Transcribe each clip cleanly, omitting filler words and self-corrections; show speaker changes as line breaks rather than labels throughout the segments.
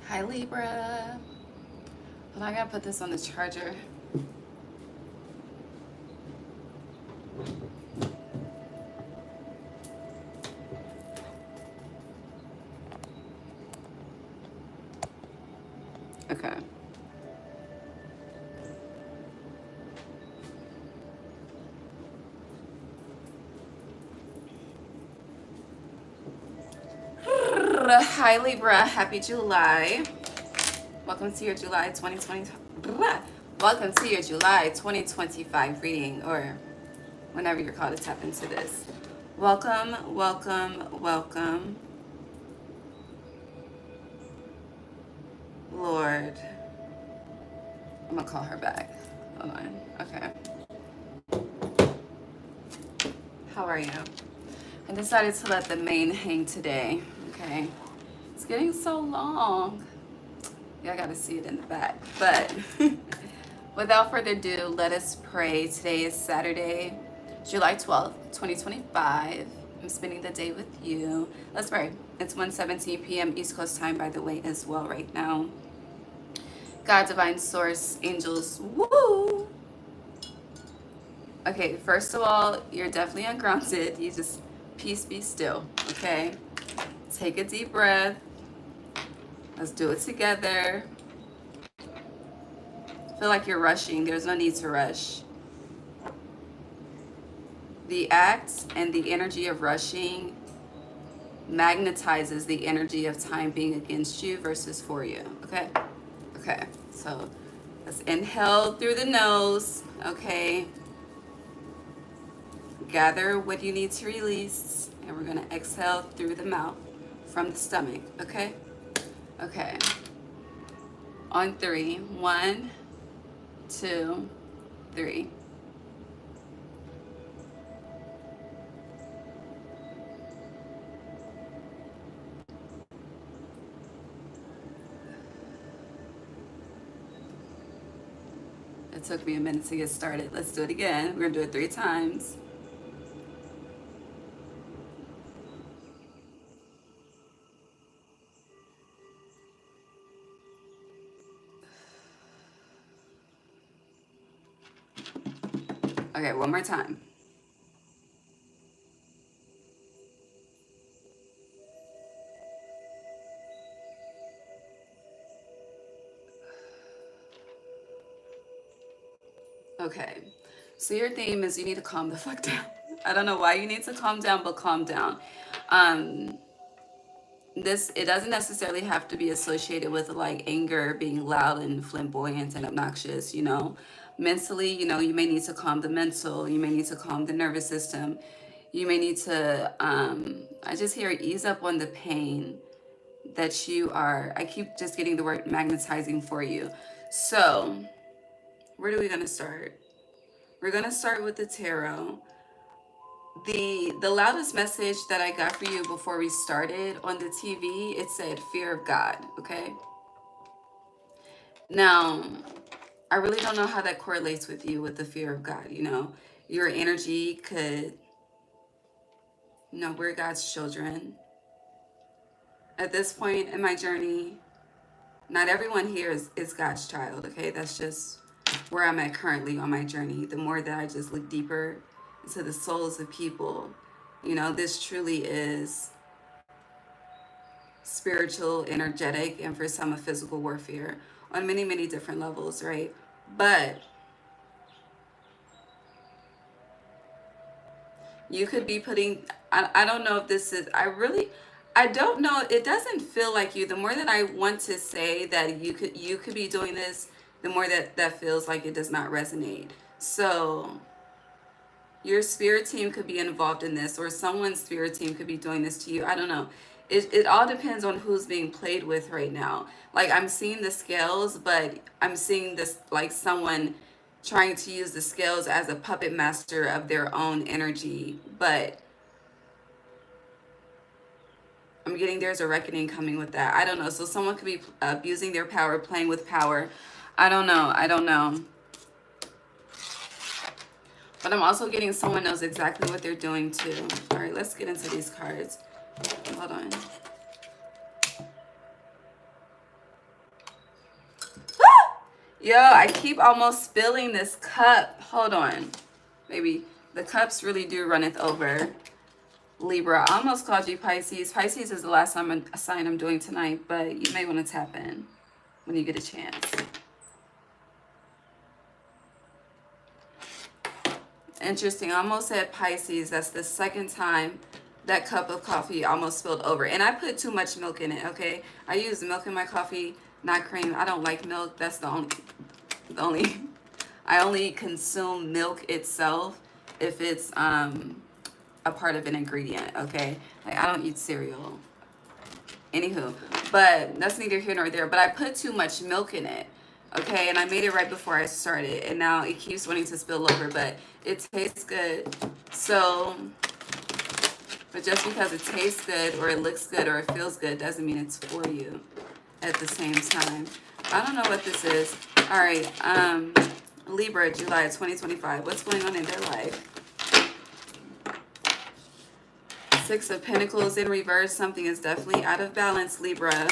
Hi Libra. Hold on, I gotta put this on the charger. Okay. Hi Libra, happy July. Welcome to your July 2020. Welcome to your July 2025 reading, or whenever you're called to tap into this. Welcome, welcome, welcome. Lord. I'm gonna call her back. Hold on. Okay. How are you? I decided to let the mane hang today. Okay. It's getting so long. Yeah, I gotta see it in the back. But without further ado, let us pray. Today is Saturday, July 12th, 2025. I'm spending the day with you. Let's pray. It's 1:17 p.m. East Coast time, by the way, as well right now. God, divine source, angels, woo! Okay, first of all, you're definitely ungrounded. You just, peace, be still, okay? Take a deep breath. Let's do it together. Feel like you're rushing. There's no need to rush. The act and the energy of rushing magnetizes the energy of time being against you versus for you, okay? Okay, so let's inhale through the nose, okay? Gather what you need to release, and we're gonna exhale through the mouth from the stomach, okay? Okay. On three. 1, 2, 3. It took me a minute to get started. Let's do it again. We're gonna do it 3 times. Okay, one more time. Okay, so your theme is you need to calm the fuck down. I don't know why you need to calm down, but calm down. It doesn't necessarily have to be associated with like anger, being loud and flamboyant and obnoxious, you know. Mentally, you know, you may need to calm the mental, you may need to calm the nervous system. You may need to, I just hear ease up on the pain that you are, I keep just getting the word magnetizing for you. So, where are we gonna start? We're gonna start with the tarot. The loudest message that I got for you before we started on the TV, it said fear of God, okay? Now, I really don't know how that correlates with you with the fear of God, you know? Your energy could, you know, we're God's children. At this point in my journey, not everyone here is God's child, okay? That's just where I'm at currently on my journey. The more that I just look deeper into the souls of people, you know, this truly is spiritual, energetic, and for some a physical warfare on many, many different levels, right? But you could be putting, I don't know if this is, I don't know. It doesn't feel like you. The more that I want to say that you could be doing this, the more that feels like it does not resonate. So your spirit team could be involved in this, or someone's spirit team could be doing this to you. I don't know. It all depends on who's being played with right now. Like, I'm seeing the scales, but I'm seeing this like someone trying to use the scales as a puppet master of their own energy. But I'm getting there's a reckoning coming with that. I don't know. So someone could be abusing their power, playing with power. I don't know. I don't know. But I'm also getting someone knows exactly what they're doing too. All right, let's get into these cards. Hold on. Yo, I keep almost spilling this cup. Hold on. Maybe the cups really do runneth over. Libra, I almost called you Pisces. Pisces is the last sign I'm doing tonight, but you may want to tap in when you get a chance. Interesting. I almost said Pisces. That's the second time that cup of coffee almost spilled over. And I put too much milk in it, okay? I use milk in my coffee, not cream. I don't like milk. That's the only I only consume milk itself if it's a part of an ingredient, okay? Like, I don't eat cereal. Anywho, but that's neither here nor there. But I put too much milk in it, okay? And I made it right before I started, and now it keeps wanting to spill over, but it tastes good. So, but just because it tastes good or it looks good or it feels good doesn't mean it's for you at the same time. I don't know what this is. All right, Libra, July 2025. What's going on in their life? Six of Pentacles in reverse. Something is definitely out of balance, Libra.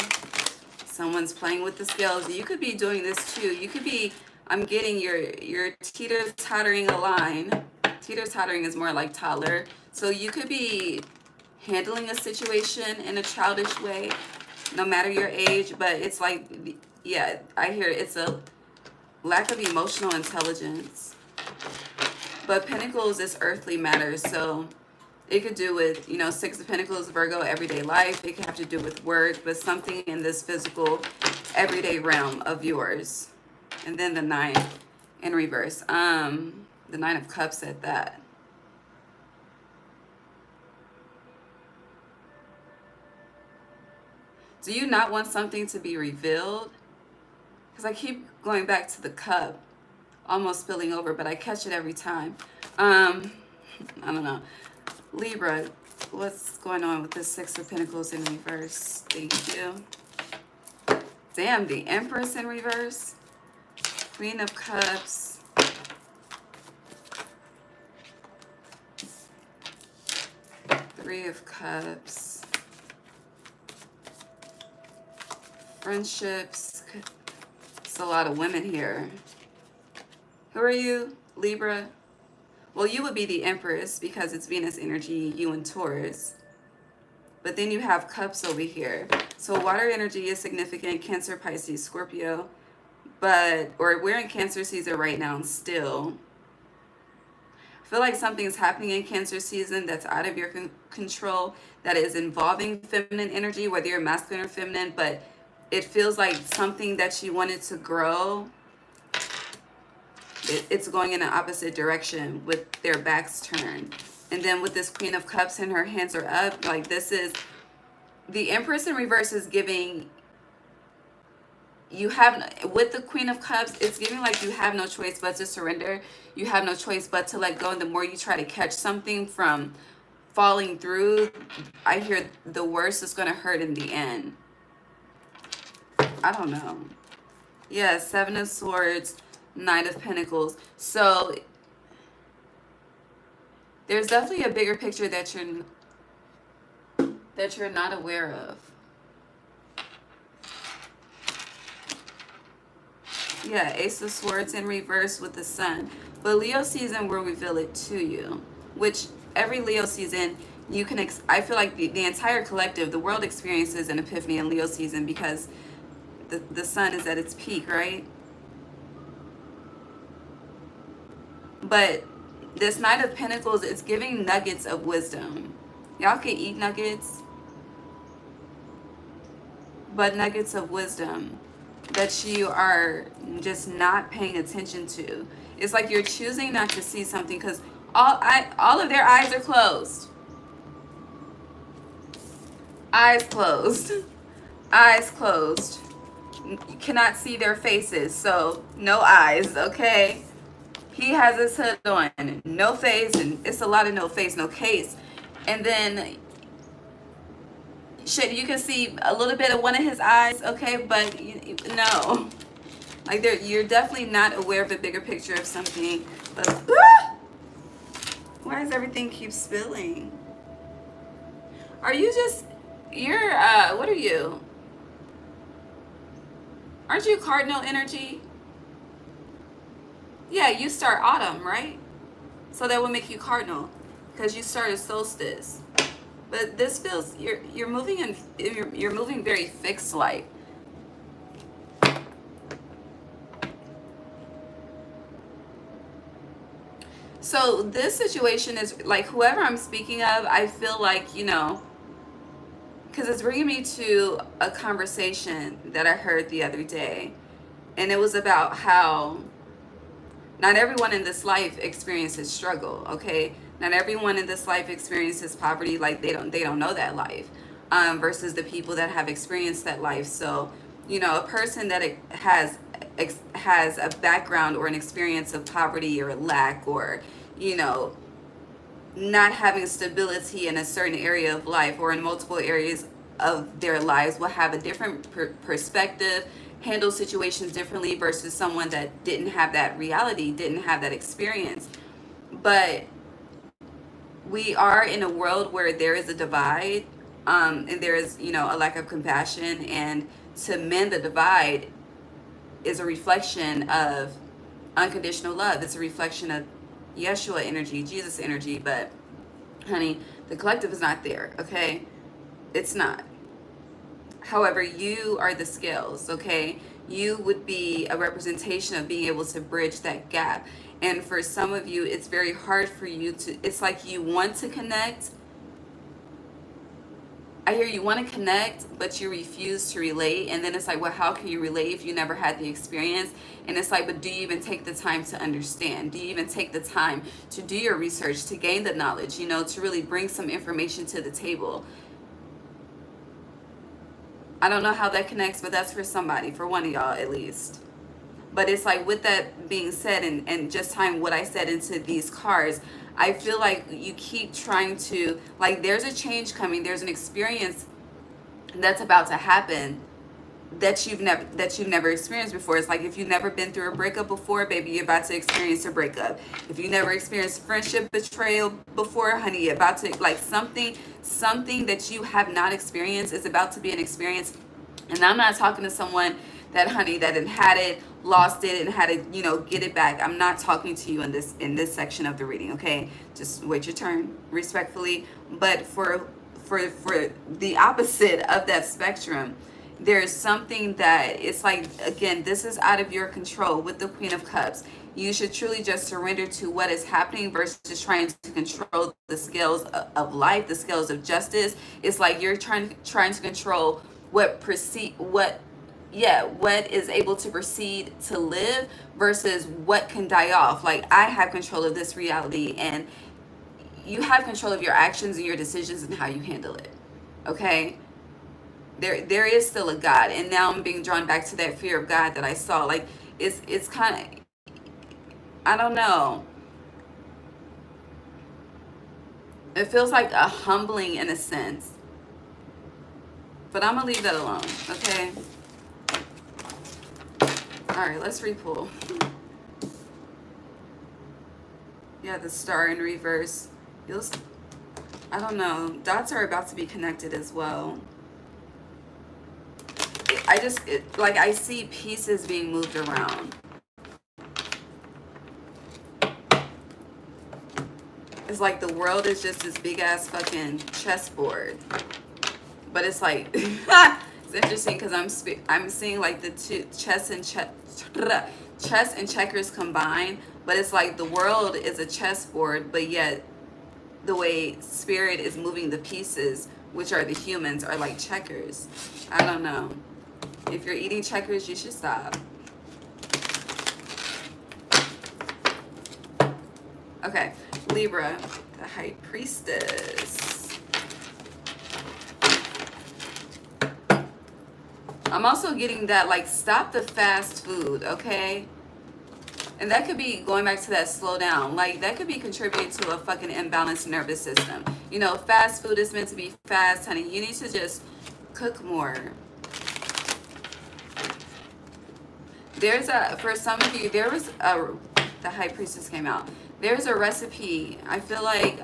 Someone's playing with the scales. You could be doing this too. You could be, I'm getting your teeter-tottering a line. Teeter-tottering is more like toddler. So you could be handling a situation in a childish way, no matter your age. But it's like, yeah, I hear it's a lack of emotional intelligence. But Pentacles is earthly matters, so it could do with, you know, Six of Pentacles, Virgo, everyday life. It could have to do with work, but something in this physical, everyday realm of yours. And then the Nine in reverse. The Nine of Cups at that. Do you not want something to be revealed? Because I keep going back to the cup, almost spilling over, but I catch it every time. I don't know. Libra, what's going on with this Six of Pentacles in reverse? Thank you. Damn, the Empress in reverse. Queen of Cups. Three of Cups. Friendships. It's a lot of women here. Who are you, Libra? Well, you would be the Empress because it's Venus energy, you and Taurus. But then you have Cups over here. So water energy is significant, Cancer, Pisces, Scorpio. But, or we're in Cancer season right now still. I feel like something's happening in Cancer season that's out of your control, that is involving feminine energy, whether you're masculine or feminine, but it feels like something that you wanted to grow, it's going in an opposite direction with their backs turned. And then with this Queen of Cups and her hands are up, like this is, the Empress in reverse is giving, you have, with the Queen of Cups, it's giving like you have no choice but to surrender. You have no choice but to let go. And the more you try to catch something from falling through, I hear the worst is going to hurt in the end. I don't know. Yeah, Seven of Swords, Knight of Pentacles. So there's definitely a bigger picture that you're not aware of. Yeah, Ace of Swords in reverse with the Sun. But Leo season will reveal it to you, which every Leo season you can, I feel like the entire collective, the world experiences an epiphany in Leo season because the sun is at its peak, right? But this Knight of Pentacles, it's giving nuggets of wisdom. Y'all can eat nuggets, but nuggets of wisdom that you are just not paying attention to. It's like you're choosing not to see something because all of their eyes are closed. Eyes closed. Eyes closed. You cannot see their faces, so no eyes, okay? He has his hood on, no face, and it's a lot of no face, no case. And then shit, you can see a little bit of one of his eyes, okay? But no. Like you're definitely not aware of the bigger picture of something. But why does everything keep spilling? Are you just, what are you? Aren't you cardinal energy? Yeah, you start autumn, right? So that will make you cardinal because you started solstice. But this feels you're moving in you're moving very fixed like. So this situation is like whoever I'm speaking of, I feel like, you know, because it's bringing me to a conversation that I heard the other day. And it was about how not everyone in this life experiences struggle, okay? Not everyone in this life experiences poverty, like they don't know that life, versus the people that have experienced that life. So, you know, a person that has a background or an experience of poverty or lack, or, you know, not having stability in a certain area of life or in multiple areas of their lives will have a different perspective, handle situations differently versus someone that didn't have that reality, didn't have that experience. But we are in a world where there is a divide, and there is, you know, a lack of compassion. And to mend the divide is a reflection of unconditional love. It's a reflection of Yeshua energy, Jesus energy. But honey, the collective is not there, okay? It's not. However, you are the scales, okay? You would be a representation of being able to bridge that gap. And for some of you, it's very hard for you to, it's like you want to connect. I hear you want to connect, but you refuse to relate. And then it's like, well, how can you relate if you never had the experience? And it's like, but do you even take the time to understand? Do you even take the time to do your research, to gain the knowledge, you know, to really bring some information to the table? I don't know how that connects, but that's for somebody, for one of y'all at least. But it's like, with that being said, and just tying what I said into these cards, I feel like you keep trying to, like, there's a change coming, there's an experience that's about to happen that you've never experienced before. It's like if you've never been through a breakup before, baby, you're about to experience a breakup. If you never experienced friendship betrayal before, honey, you're about to, like, something that you have not experienced is about to be an experience. And I'm not talking to someone that, honey, that had it, lost it, and had to, you know, get it back. I'm not talking to you in this section of the reading, okay? Just wait your turn, respectfully. But for the opposite of that spectrum, there's something that it's like, again, this is out of your control with the Queen of Cups. You should truly just surrender to what is happening versus trying to control the scales of life, the scales of justice. It's like you're trying to control what is able to proceed to live versus what can die off. Like, I have control of this reality, and you have control of your actions and your decisions and how you handle it, okay? There is still a God, and now I'm being drawn back to that fear of God that I saw. Like, it's kind of, I don't know, it feels like a humbling in a sense, but I'm gonna leave that alone, okay? All right, let's repull. Yeah, the Star in reverse. I don't know, dots are about to be connected as well. Like, I see pieces being moved around. It's like the world is just this big ass fucking chessboard. But it's like, it's interesting because I'm seeing like the two chess and checkers combined. But it's like the world is a chessboard, but yet the way spirit is moving the pieces, which are the humans, are like checkers. I don't know. If you're eating checkers, you should stop. Okay, Libra, the High Priestess. I'm also getting that, like, stop the fast food, okay? And that could be going back to that slow down. Like, that could be contributing to a fucking imbalanced nervous system. You know, fast food is meant to be fast, honey. You need to just cook more. For some of you, the High Priestess came out. There's a recipe. I feel like,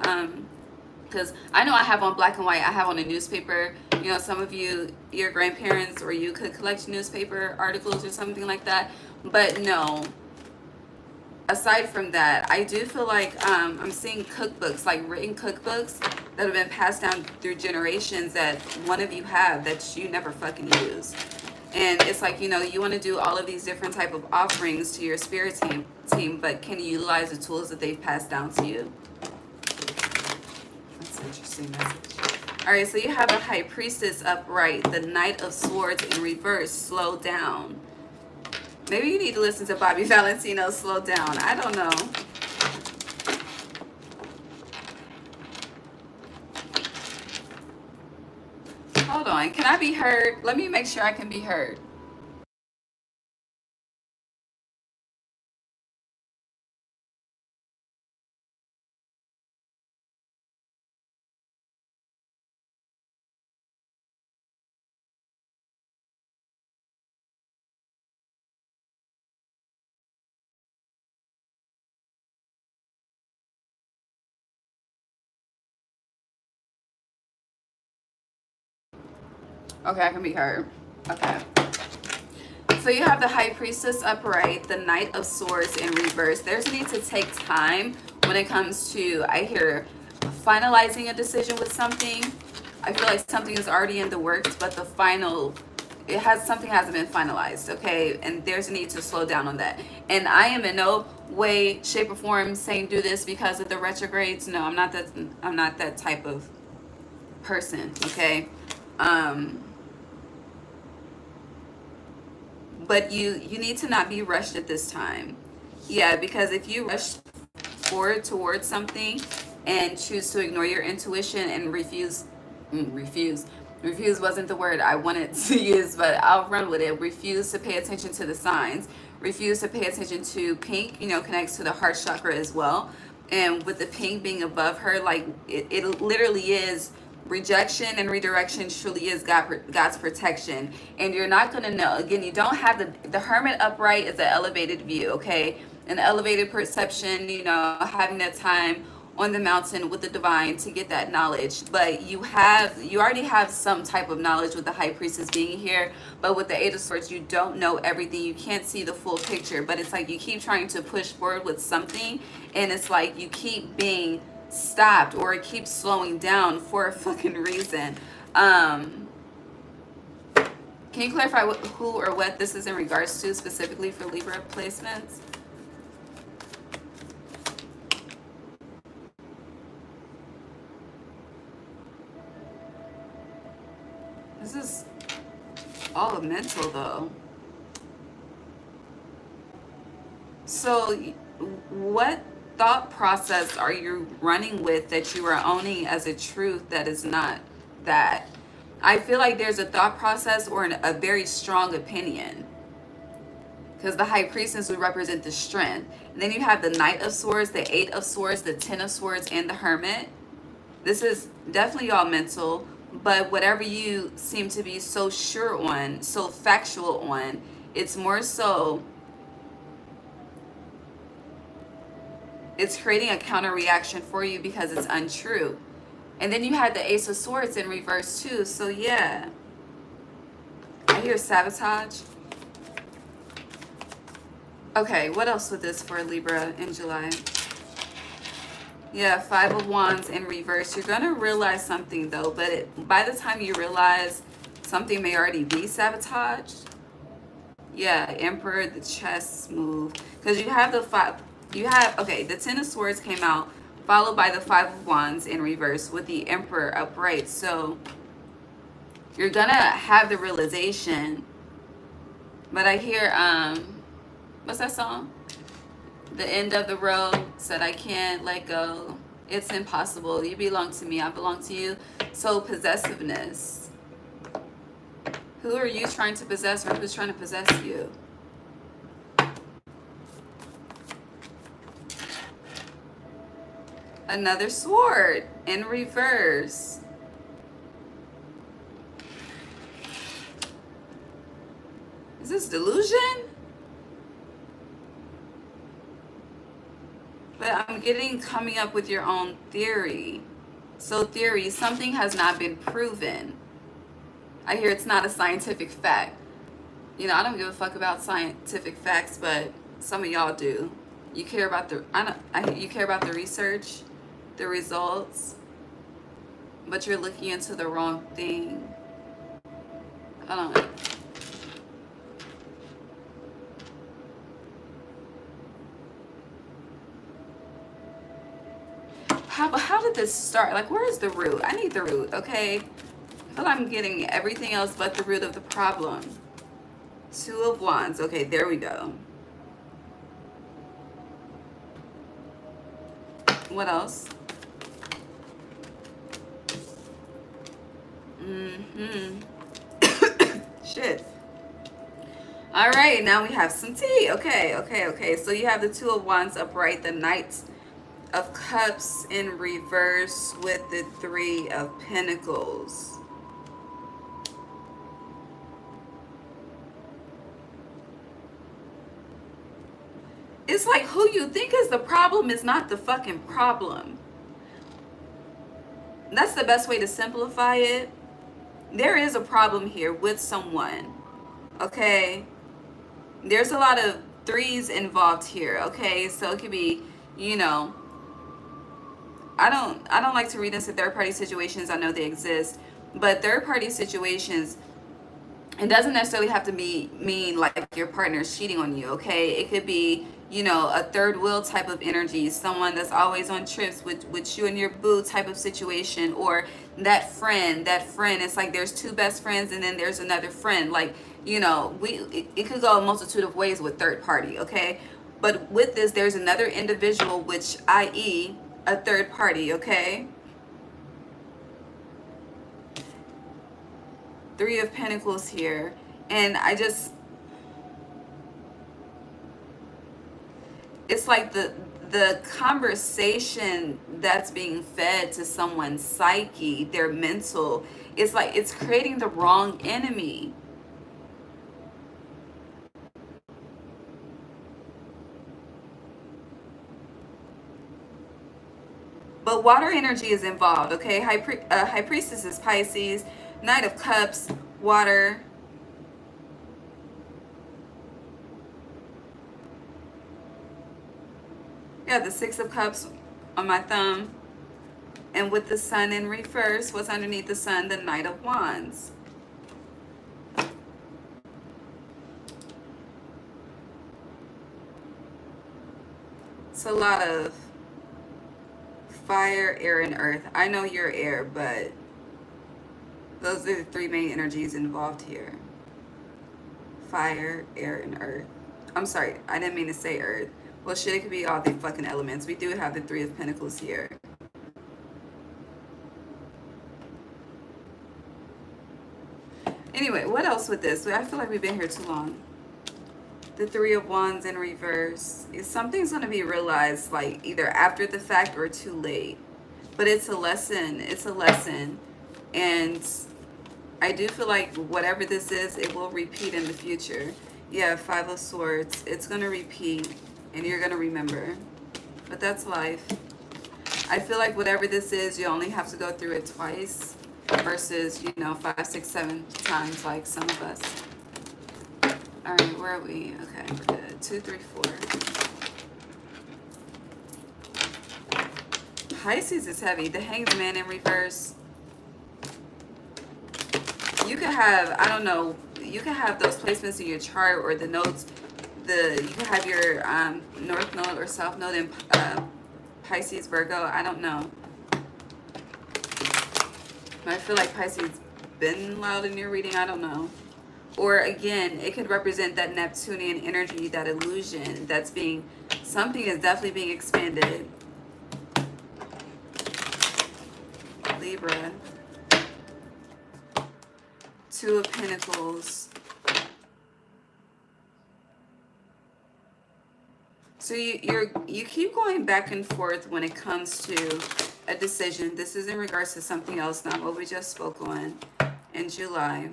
because I know I have on black and white, I have on a newspaper. You know, some of you, your grandparents or you could collect newspaper articles or something like that. But no, aside from that, I do feel like I'm seeing cookbooks, like written cookbooks that have been passed down through generations that one of you have that you never fucking use. And it's like, you know, you want to do all of these different type of offerings to your spirit team, but can you utilize the tools that they've passed down to you? That's an interesting message. All right, so you have the High Priestess upright, the Knight of Swords in reverse, slow down. Maybe you need to listen to Bobby Valentino, Slow Down. I don't know. Hold on. Can I be heard? Let me make sure I can be heard. Okay, I can be heard. Okay. So you have the High Priestess upright, the Knight of Swords in reverse. There's a need to take time when it comes to, I hear, finalizing a decision with something. I feel like something is already in the works, but the final, something hasn't been finalized, okay? And there's a need to slow down on that. And I am in no way, shape, or form saying do this because of the retrogrades. No, I'm not that type of person, okay? But you need to not be rushed at this time. Yeah, because if you rush forward towards something and choose to ignore your intuition and refuse wasn't the word I wanted to use, but I'll run with it. Refuse to pay attention to the signs. Refuse to pay attention to pink, you know, connects to the heart chakra as well. And with the pink being above her, like it literally is rejection and redirection. Truly is God's protection. And you're not going to know. Again, you don't have the Hermit upright is an elevated view, okay? An elevated perception, you know, having that time on the mountain with the divine to get that knowledge. But you already have some type of knowledge with the High Priestess being here. But with the Eight of Swords, you don't know everything. You can't see the full picture. But it's like you keep trying to push forward with something, and it's like you keep being stopped, or it keeps slowing down for a fucking reason. Can you clarify who or what this is in regards to, specifically for Libra placements? This is all mental though. So what thought process are you running with that you are owning as a truth that is not that? I feel like there's a thought process or a very strong opinion, because the High Priestess would represent the strength. And then you have the Knight of Swords, the Eight of Swords, the Ten of Swords, and the Hermit. This is definitely all mental, but whatever you seem to be so sure on, so factual on, it's more so, it's creating a counter reaction for you because it's untrue. And then you had the Ace of Swords in reverse too. So yeah, I hear sabotage. Okay, what else with this for Libra in July? Yeah, Five of Wands in reverse. You're going to realize something though, but by the time you realize, something may already be sabotaged. Yeah, Emperor, the chess move. Because you have the the Ten of Swords came out, followed by the Five of Wands in reverse with the Emperor upright. So you're going to have the realization. But I hear, what's that song? The end of the road, said I can't let go. It's impossible. You belong to me. I belong to you. So possessiveness. Who are you trying to possess, or who's trying to possess you? Another sword in reverse. Is this delusion? But I'm getting coming up with your own theory. So theory, something has not been proven. I hear it's not a scientific fact. You know, I don't give a fuck about scientific facts, but some of y'all do. You care about the you care about the research, the results, but you're looking into the wrong thing. I don't know. How did this start? Like, where is the root? I need the root, okay? I feel like I'm getting everything else but the root of the problem. Two of Wands. Okay, there we go. What else? Shit. All right, now we have some tea. Okay. So you have the Two of Wands upright, the Knight of Cups in reverse with the Three of Pentacles. It's like who you think is the problem is not the fucking problem. That's the best way to simplify it. There is a problem here with someone, okay? There's a lot of threes involved here, okay? So it could be, you know, I don't like to read into third party situations. I know they exist, but third party situations, it doesn't necessarily have to mean like your partner's cheating on you, okay? It could be, you know, a third wheel type of energy, someone that's always on trips with you and your boo type of situation, or that friend, it's like there's two best friends and then there's another friend. Like, you know, it could go a multitude of ways with third party, okay? But with this, there's another individual, which i.e. a third party, okay? Three of Pentacles here. And it's like the conversation that's being fed to someone's psyche, their mental, it's like it's creating the wrong enemy. But water energy is involved, okay? High Priestess is Pisces, Knight of Cups, water. Yeah, the Six of Cups on my thumb. And with the Sun in reverse, what's underneath the Sun? The Knight of Wands. It's a lot of fire, air, and earth. I know you're air, but those are the three main energies involved here. Fire, air, and earth. I'm sorry, I didn't mean to say earth. Well, shit, it could be all the fucking elements. We do have the Three of Pentacles here. Anyway, what else with this? I feel like we've been here too long. The Three of Wands in reverse. Something's going to be realized, like, either after the fact or too late. But it's a lesson. It's a lesson. And I do feel like whatever this is, it will repeat in the future. Yeah, Five of Swords. It's going to repeat. And you're going to remember. But that's life. I feel like whatever this is, you only have to go through it twice. Versus, you know, 5, 6, 7 times like some of us. All right, where are we? Okay, we're good. 2, 3, 4. Pisces is heavy. The Hanged Man in reverse. You could have, I don't know, you could have those placements in your chart or the notes. You could have your North Node or South Node in Pisces, Virgo. I don't know. I feel like Pisces been loud in your reading. I don't know. Or again, it could represent that Neptunian energy, that illusion that's being, something is definitely being expanded. Libra. Two of Pentacles. So you keep going back and forth when it comes to a decision. This is in regards to something else, not what we just spoke on in July.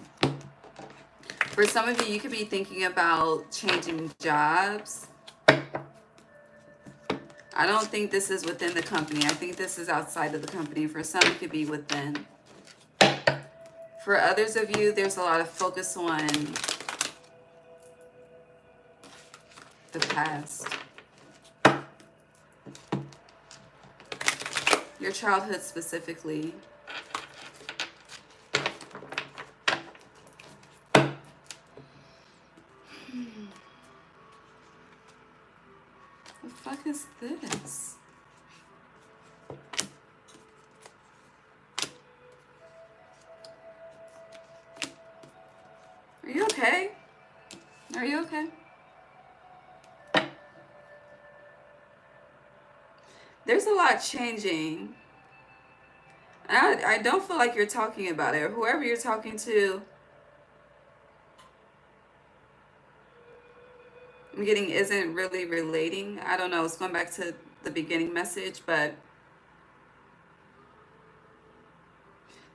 For some of you, you could be thinking about changing jobs. I don't think this is within the company. I think this is outside of the company. For some, it could be within. For others of you, there's a lot of focus on the past. Your childhood specifically. The fuck is this? Are you okay? Are you okay? There's a lot changing. I don't feel like you're talking about it. Or whoever you're talking to, I'm getting isn't really relating. I don't know. It's going back to the beginning message, but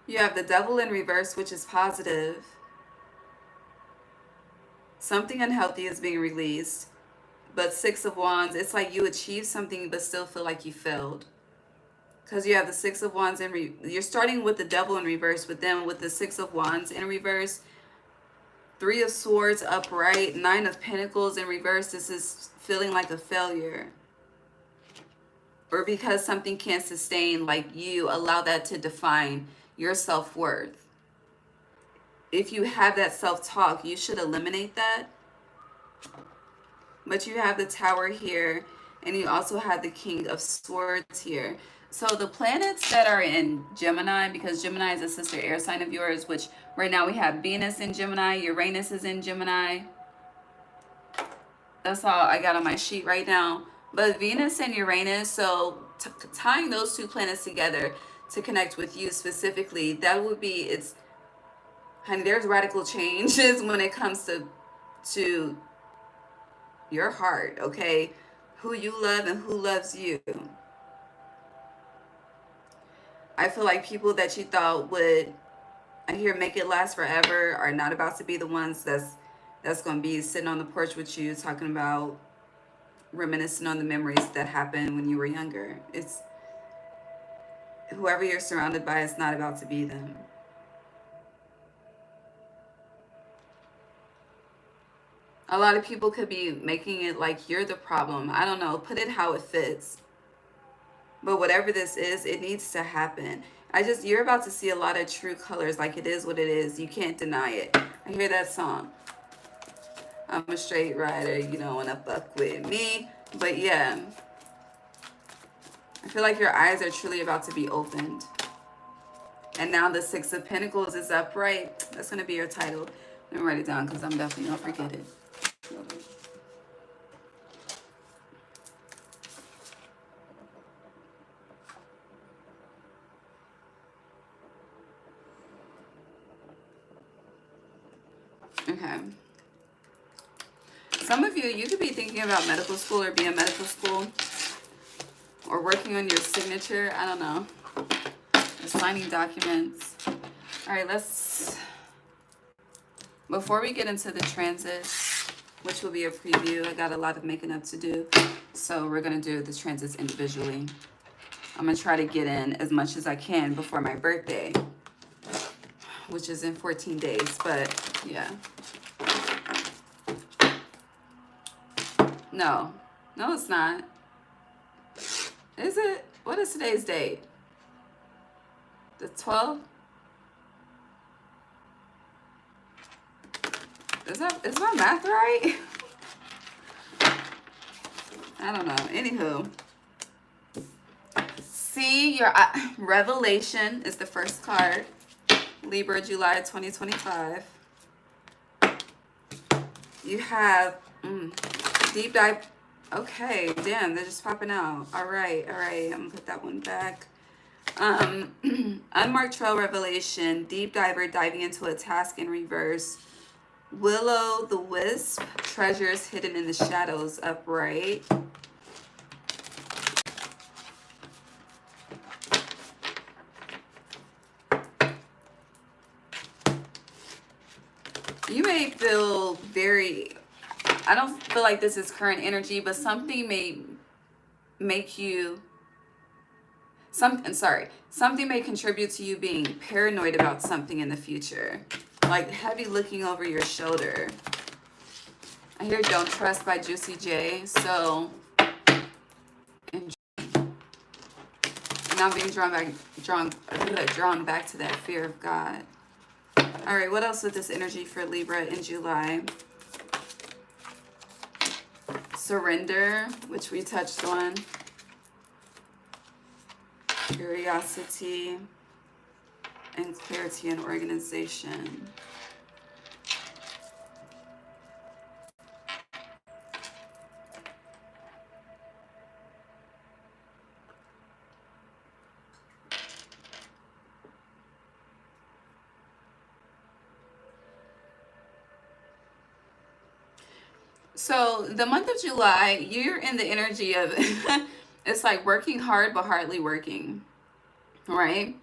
you have the devil in reverse, which is positive. Something unhealthy is being released. But Six of Wands, it's like you achieved something but still feel like you failed. Because you have the Six of Wands in you're starting with the devil in reverse, but then with the Six of Wands in reverse, Three of Swords upright, Nine of Pentacles in reverse, this is feeling like a failure. Or because something can't sustain, like you allow that to define your self-worth. If you have that self-talk, you should eliminate that. But you have the Tower here, and you also have the King of Swords here. So the planets that are in Gemini, because Gemini is a sister air sign of yours, which right now we have Venus in Gemini, Uranus is in Gemini. That's all I got on my sheet right now. But Venus and Uranus, so tying those two planets together to connect with you specifically, that would be, it's, honey, there's radical changes when it comes to your heart, okay? Who you love and who loves you. I feel like people that you thought would, I hear, make it last forever are not about to be the ones that's going to be sitting on the porch with you talking about reminiscing on the memories that happened when you were younger. It's whoever you're surrounded by is not about to be them. A lot of people could be making it like you're the problem. I don't know. Put it how it fits. But whatever this is, it needs to happen. You're about to see a lot of true colors. Like, it is what it is. You can't deny it. I hear that song. I'm a straight rider. You don't want to fuck with me. But yeah. I feel like your eyes are truly about to be opened. And now the Six of Pentacles is upright. That's going to be your title. Let me write it down because I'm definitely going to forget it. Okay. Some of you could be thinking about medical school or be in medical school or working on your signature. I don't know. Or signing documents. All right, before we get into the transits, which will be a preview, I got a lot of making up to do. So we're going to do the transits individually. I'm going to try to get in as much as I can before my birthday, which is in 14 days, but yeah. No, it's not. Is it? What is today's date? The 12th? Is my math right? I don't know. Anywho. See, your Revelation is the first card. Libra, July 2025. You have deep dive. Okay, damn, they're just popping out. All right. I'm gonna put that one back. Unmarked Trail Revelation, Deep Diver diving into a task in reverse. Willow the Wisp, treasures hidden in the shadows, upright. You may feel very, I don't feel like this is current energy, but something may make you, something may contribute to you being paranoid about something in the future. Like heavy looking over your shoulder. I hear Don't Trust by Juicy J. So, and Now I'm being drawn back to that fear of God. All right, what else with this energy for Libra in July? Surrender, which we touched on. Curiosity and clarity and organization. So the month of July, you're in the energy of it's like working hard but hardly working, right?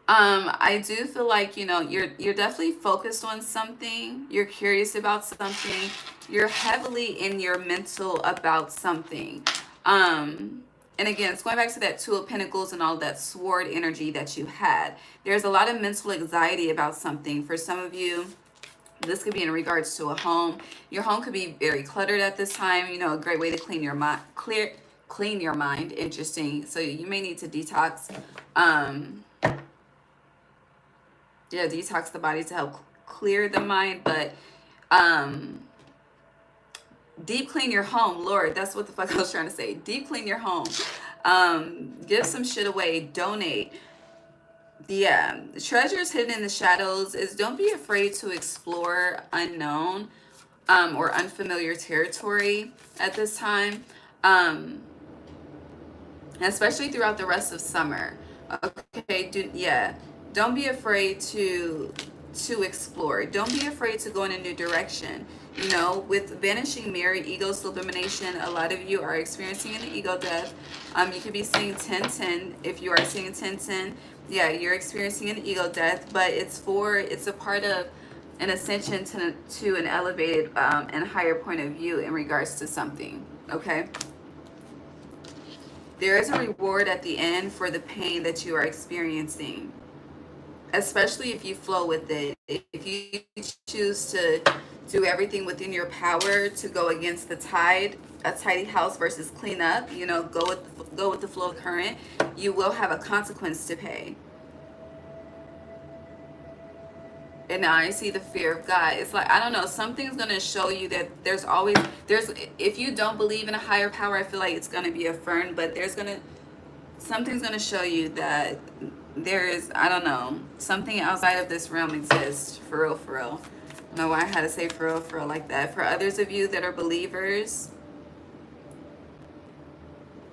I do feel like, you know, you're definitely focused on something, you're curious about something, you're heavily in your mental about something. And again, it's going back to that Two of Pentacles and all that sword energy that you had. There's a lot of mental anxiety about something. For some of you, this could be in regards to a home. Your home could be very cluttered at this time. You know, a great way to clean your mind, clean your mind. Interesting. So you may need to detox. Yeah, detox the body to help clear the mind. But deep clean your home. Lord, that's what the fuck I was trying to say. Deep clean your home. Give some shit away. Donate. Yeah, the treasures hidden in the shadows is don't be afraid to explore unknown or unfamiliar territory at this time, especially throughout the rest of summer. Okay, don't be afraid to explore. Don't be afraid to go in a new direction. You know, with vanishing mirror, ego sublimation, a lot of you are experiencing an ego death. You could be seeing 1010. If you are seeing 1010, yeah, you're experiencing an ego death, but it's a part of an ascension to an elevated and higher point of view in regards to something, okay? There is a reward at the end for the pain that you are experiencing, especially if you flow with it. If you choose to do everything within your power to go against the tide, a tidy house versus clean up, you know, go with the flow of current, you will have a consequence to pay. And now I see the fear of God. It's like, I don't know, something's going to show you that if you don't believe in a higher power, I feel like it's going to be affirmed, but something's going to show you that there is, I don't know, something outside of this realm exists. For real, for real. I don't know why I had to say for real like that. For others of you that are believers,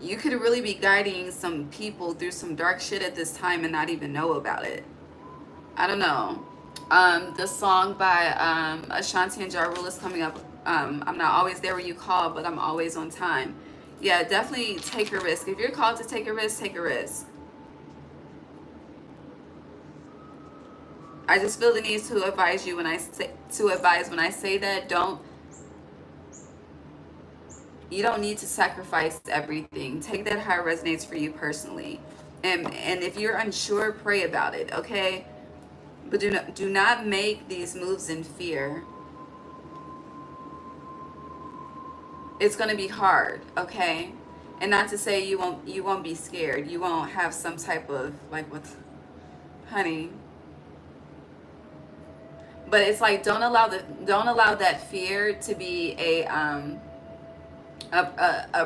you could really be guiding some people through some dark shit at this time and not even know about it. I don't know. The song by Ashanti and Ja Rule is coming up. I'm not always there when you call, but I'm always on time. Yeah, definitely take a risk. If you're called to take a risk, take a risk. I just feel the need to advise you when I say that you don't need to sacrifice everything. Take that how it resonates for you personally. And if you're unsure, pray about it, okay? But do not make these moves in fear. It's going to be hard, okay? And not to say you won't be scared. You won't have some type of like honey. But it's like don't allow that fear to be a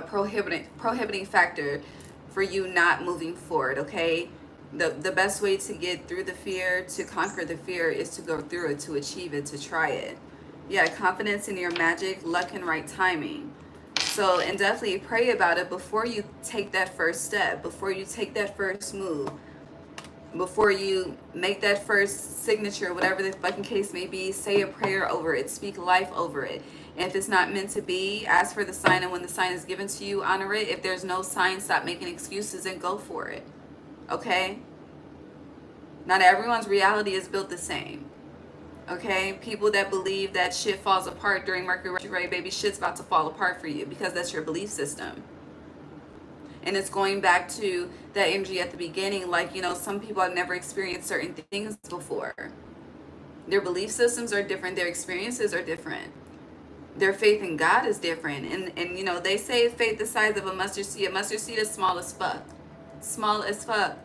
prohibiting factor for you not moving forward, okay? The best way to get through the fear, to conquer the fear, is to go through it, to achieve it, to try it. Yeah, confidence in your magic, luck, and right timing. So, and definitely pray about it before you take that first step, before you take that first move, before you make that first signature, whatever the fucking case may be. Say a prayer over it, speak life over it. And if it's not meant to be, ask for the sign, and when the sign is given to you, honor it. If there's no sign, stop making excuses and go for it. Okay? Not everyone's reality is built the same. Okay? People that believe that shit falls apart during Mercury Retrograde, baby, shit's about to fall apart for you because that's your belief system. And it's going back to that energy at the beginning, like, you know, some people have never experienced certain things before. Their belief systems are different. Their experiences are different. Their faith in God is different. And you know, they say faith the size of a mustard seed. A mustard seed is small as fuck. Small as fuck.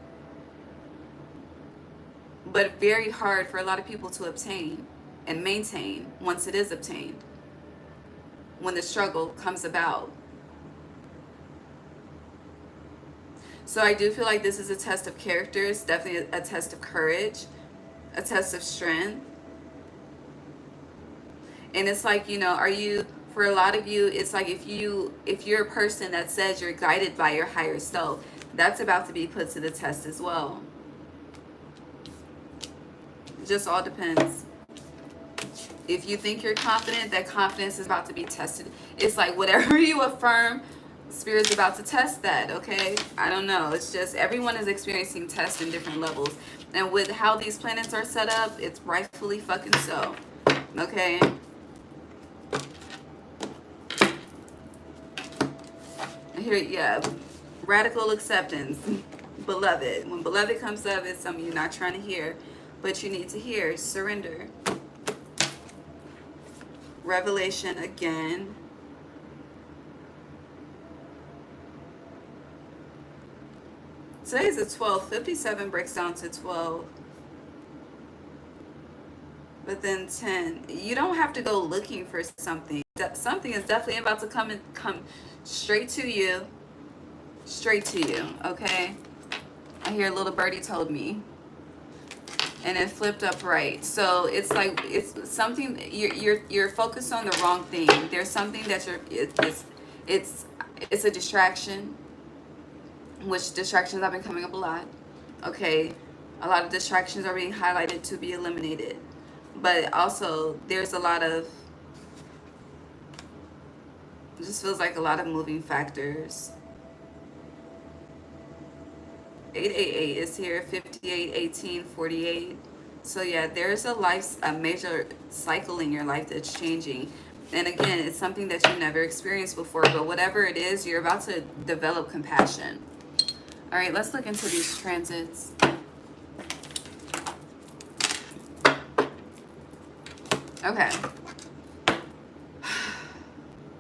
But very hard for a lot of people to obtain and maintain once it is obtained, when the struggle comes about. So I do feel like this is a test of character. It's definitely a test of courage, a test of strength. And it's like, you know, are you, for a lot of you, it's like if you're a person that says you're guided by your higher self, that's about to be put to the test as well. It just all depends. If you think you're confident, that confidence is about to be tested. It's like whatever you affirm, Spirit's about to test that, okay? I don't know. It's just everyone is experiencing tests in different levels. And with how these planets are set up, it's rightfully fucking so, okay? Here, yeah, radical acceptance, beloved. When beloved comes up, it's something you're not trying to hear, but you need to hear. Surrender. Revelation again. Today is the 12th. 57 breaks down to 12. But then 10. You don't have to go looking for something. Something is definitely about to come straight to you. Straight to you, okay? I hear little birdie told me. And it flipped up right. So it's like it's something you're focused on the wrong thing. There's something that it's a distraction, which distractions have been coming up a lot. Okay, a lot of distractions are being highlighted to be eliminated, but also there's a lot of, it just feels like a lot of moving factors. 888 is here, 58, 18, 48. So yeah, there's a major cycle in your life that's changing. And again, it's something that you've never experienced before, but whatever it is, you're about to develop compassion. All right, let's look into these transits. Okay.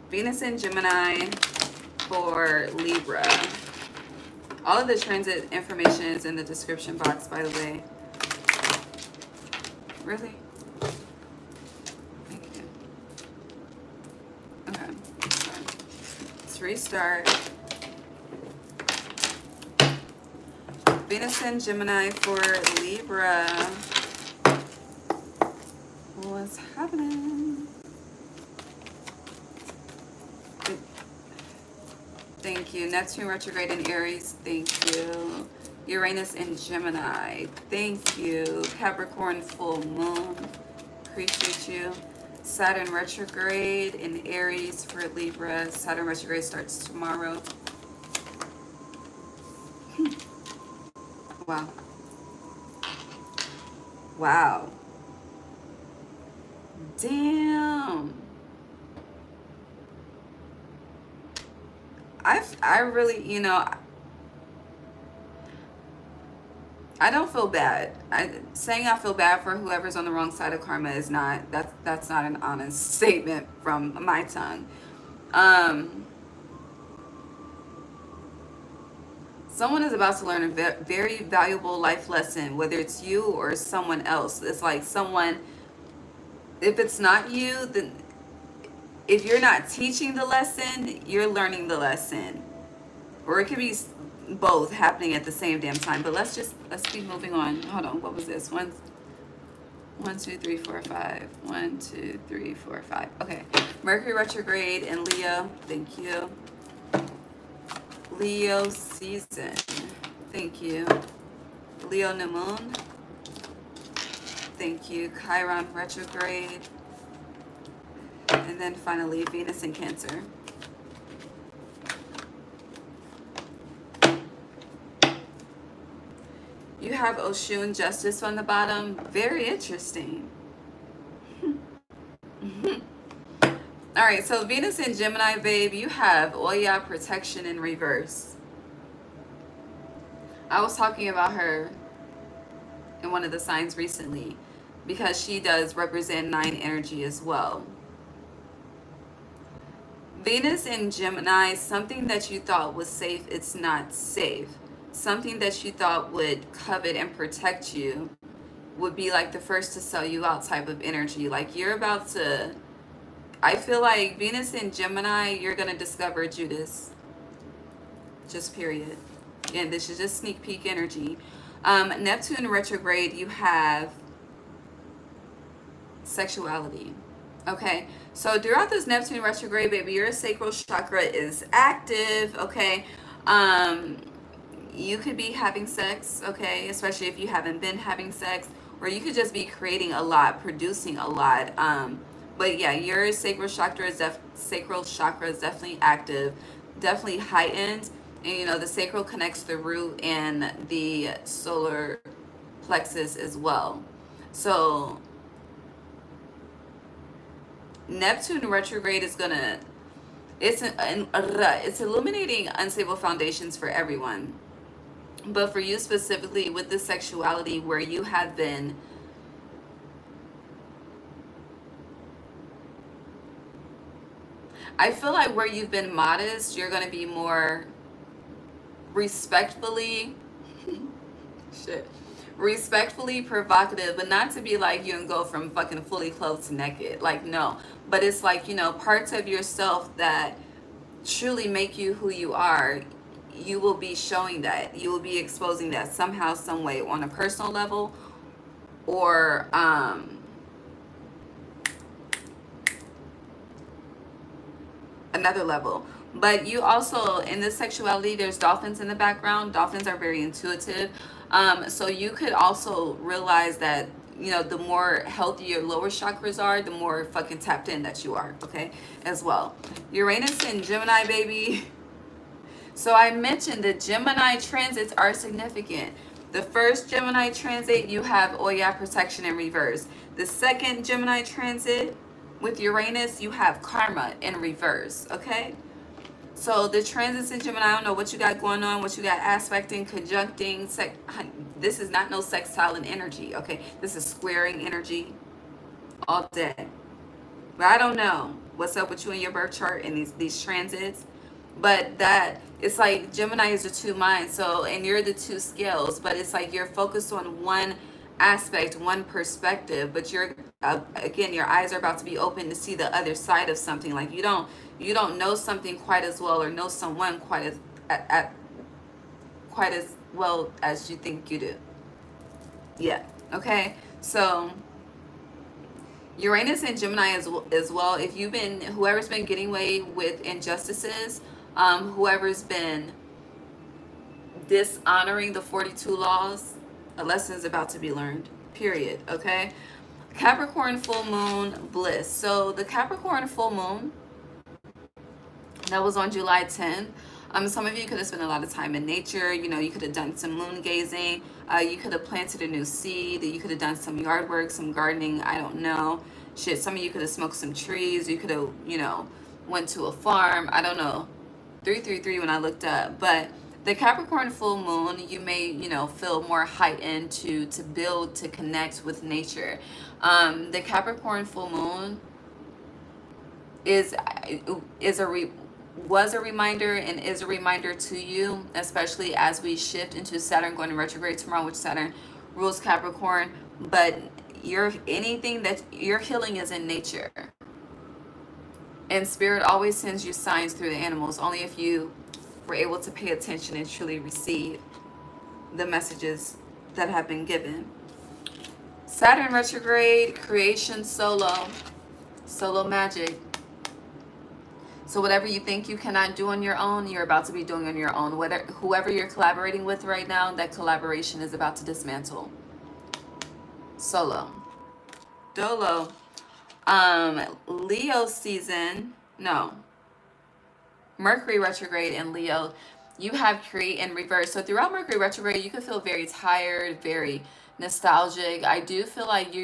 Venus in Gemini for Libra. All of the transit information is in the description box, by the way. Really? Thank you. Okay. Let's restart. Venus in Gemini for Libra. What's happening? Thank you. Neptune retrograde in Aries. Thank you. Uranus in Gemini. Thank you. Capricorn full moon. Appreciate you. Saturn retrograde in Aries for Libra. Saturn retrograde starts tomorrow. Wow. Wow. Damn. I really, you know, I don't feel bad. Saying I feel bad for whoever's on the wrong side of karma is not, that's not an honest statement from my tongue. Someone is about to learn a very valuable life lesson, whether it's you or someone else. It's like someone, if it's not you, then if you're not teaching the lesson, you're learning the lesson. Or it could be both happening at the same damn time. But let's keep moving on. Hold on, what was this? 1, 2, 3, 4, 5. 1, 2, 3, 4, 5. Okay. Mercury retrograde in Leo. Thank you. Leo season. Thank you. Leo new moon. Thank you. Chiron retrograde. And then finally Venus in Cancer. You have Oshun Justice on the bottom. Very interesting. All right, so Venus in Gemini, babe, you have Oya protection in reverse. I was talking about her in one of the signs recently because she does represent 9 energy as well. Venus in Gemini, something that you thought was safe, it's not safe. something that you thought would covet and protect you would be like the first to sell you out type of energy. Like you're about to, I feel like Venus in Gemini, you're going to discover Judas. Just period. And this is just sneak peek energy. Neptune retrograde, you have sexuality. Okay, so throughout this Neptune retrograde, baby, your sacral chakra is active. Okay, you could be having sex. Okay, especially if you haven't been having sex, or you could just be creating a lot, producing a lot. But yeah, your sacral chakra is definitely active, definitely heightened. And you know, the sacral connects the root and the solar plexus as well. So Neptune retrograde is gonna, it's illuminating unstable foundations for everyone, but for you specifically with the sexuality, where you have been, I feel like where you've been modest, you're gonna be more respectfully shit respectfully provocative, but not to be like you and go from fucking fully clothed to naked, like no. But it's like, you know, parts of yourself that truly make you who you are, you will be showing that, you will be exposing that somehow, some way, on a personal level, or another level. But you also, in this sexuality, there's dolphins in the background. Dolphins are very intuitive. So you could also realize that, you know, the more healthy your lower chakras are, the more fucking tapped in that you are, okay, as well. Uranus and Gemini, baby. So I mentioned the Gemini transits are significant. The first Gemini transit, you have Oya protection in reverse. The second Gemini transit with Uranus, you have karma in reverse, okay? So the transits in Gemini, I don't know what you got going on, what you got aspecting, conjuncting. This is not no sextile in energy, okay? This is squaring energy all day. But I don't know what's up with you in your birth chart and these transits. But that, it's like Gemini is the two minds. So, and you're the two scales. But it's like you're focused on one aspect, one perspective. But you're, again, your eyes are about to be open to see the other side of something. Like you don't know something quite as well, or know someone quite as well as you think you do. Yeah. Okay. So Uranus and Gemini as well. If you've been, whoever's been getting away with injustices, whoever's been dishonoring the 42 laws, a lesson is about to be learned. Period. Okay. Capricorn full moon bliss. So the Capricorn full moon, that was on July 10th. Some of you could have spent a lot of time in nature. You know, you could have done some moon gazing. You could have planted a new seed. You could have done some yard work, some gardening. I don't know. Shit, some of you could have smoked some trees. You could have, you know, went to a farm. I don't know. 333 when I looked up. But the Capricorn full moon, you may, you know, feel more heightened to build, to connect with nature. The Capricorn full moon was a reminder and is a reminder to you, especially as we shift into Saturn going to retrograde tomorrow, which Saturn rules Capricorn. But anything that your healing is in nature, and spirit always sends you signs through the animals, only if you were able to pay attention and truly receive the messages that have been given. Saturn retrograde, creation, solo magic. So whatever you think you cannot do on your own, you're about to be doing on your own. Whoever you're collaborating with right now, that collaboration is about to dismantle. Solo. Dolo. Leo season. No. Mercury retrograde in Leo. You have create in reverse. So throughout Mercury retrograde, you could feel very tired, very nostalgic. I do feel like